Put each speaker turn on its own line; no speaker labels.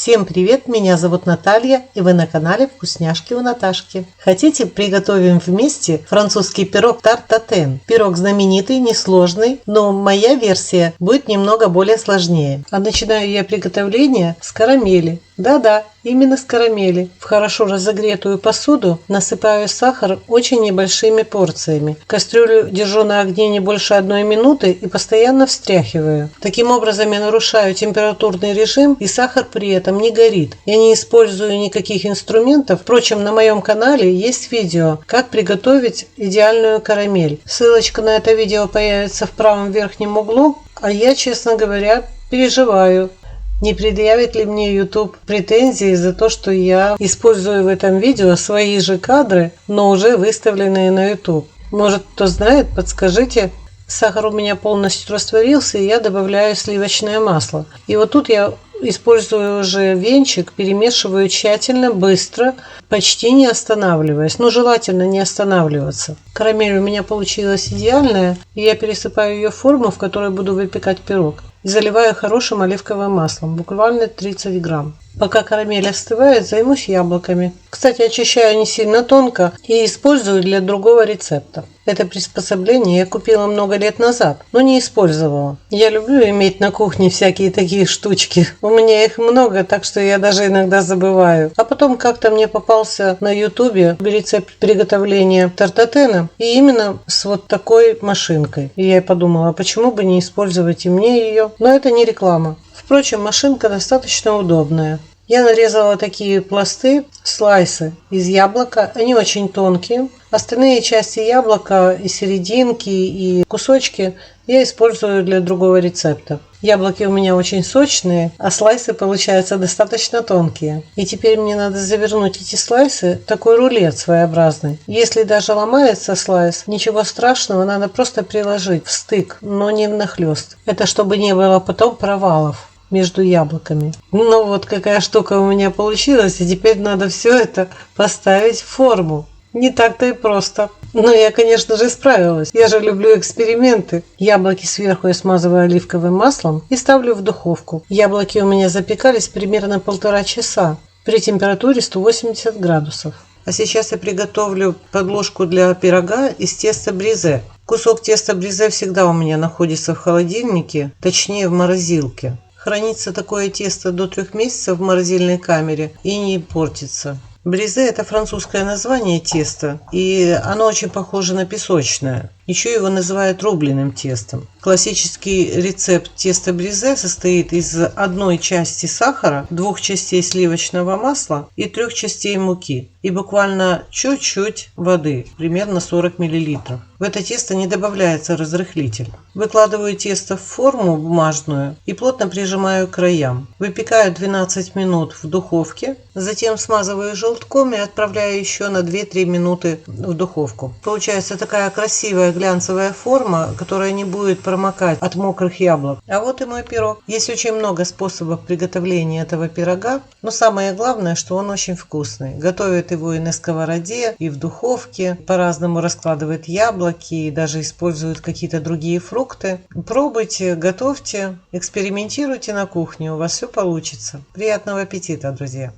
Всем привет, меня зовут Наталья, и вы на канале Вкусняшки у Наташки. Хотите, приготовим вместе французский пирог тарт-татен? Пирог знаменитый, несложный, но моя версия будет немного более сложнее. А начинаю я приготовление с карамели. Да-да, именно с карамели. В хорошо разогретую посуду насыпаю сахар очень небольшими порциями. Кастрюлю держу на огне не больше 1 минуты и постоянно встряхиваю. Таким образом я нарушаю температурный режим, и сахар при этом не горит. Я не использую никаких инструментов. Впрочем, на моем канале есть видео, как приготовить идеальную карамель. Ссылочка на это видео появится в правом верхнем углу. А я, честно говоря, переживаю. Не предъявит ли мне YouTube претензии за то, что я использую в этом видео свои же кадры, но уже выставленные на YouTube? Может, кто знает, подскажите. Сахар у меня полностью растворился, и я добавляю сливочное масло. И вот тут я использую уже венчик, перемешиваю тщательно, быстро, почти не останавливаясь. Но желательно не останавливаться. Карамель у меня получилась идеальная, и я пересыпаю ее в форму, в которой буду выпекать пирог. И заливаю хорошим оливковым маслом, буквально 30 грамм. Пока карамель остывает, займусь яблоками. Кстати, очищаю не сильно тонко и использую для другого рецепта. Это приспособление я купила много лет назад, но не использовала. Я люблю иметь на кухне всякие такие штучки. У меня их много, так что я даже иногда забываю. А потом как-то мне попался на ютубе рецепт приготовления тарт-татена, и именно с вот такой машинкой. И я подумала, почему бы не использовать и мне ее. Но это не реклама. Впрочем, машинка достаточно удобная. Я нарезала такие пласты, слайсы из яблока. Они очень тонкие. Остальные части яблока и серединки, и кусочки я использую для другого рецепта. Яблоки у меня очень сочные, а слайсы получаются достаточно тонкие. И теперь мне надо завернуть эти слайсы в такой рулет своеобразный. Если даже ломается слайс, ничего страшного, надо просто приложить в стык, но не внахлёст. Это чтобы не было потом провалов между яблоками. Ну вот какая штука у меня получилась, и теперь надо все это поставить в форму. Не так-то и просто. Но я, конечно же, справилась. Я же люблю эксперименты. Яблоки сверху я смазываю оливковым маслом и ставлю в духовку. Яблоки у меня запекались примерно 1,5 часа при температуре 180 градусов. А сейчас я приготовлю подложку для пирога из теста бризе. Кусок теста бризе всегда у меня находится в холодильнике, точнее в морозилке. Хранится такое тесто до 3 месяцев в морозильной камере и не портится. Бризе – это французское название теста, и оно очень похоже на песочное. Еще его называют рубленым тестом. Классический рецепт теста бризе состоит из 1 части сахара, 2 частей сливочного масла и 3 частей муки. И буквально чуть-чуть воды, примерно 40 мл. В это тесто не добавляется разрыхлитель. Выкладываю тесто в форму бумажную и плотно прижимаю к краям. Выпекаю 12 минут в духовке, затем смазываю желтком и отправляю еще на 2-3 минуты в духовку. Получается такая красивая глянцевая форма, которая не будет промокать от мокрых яблок. А вот и мой пирог. Есть очень много способов приготовления этого пирога, но самое главное, что он очень вкусный. Готовят его и на сковороде, и в духовке. По-разному раскладывают яблоки, и даже используют какие-то другие фрукты. Пробуйте, готовьте, экспериментируйте на кухне, у вас все получится. Приятного аппетита, друзья!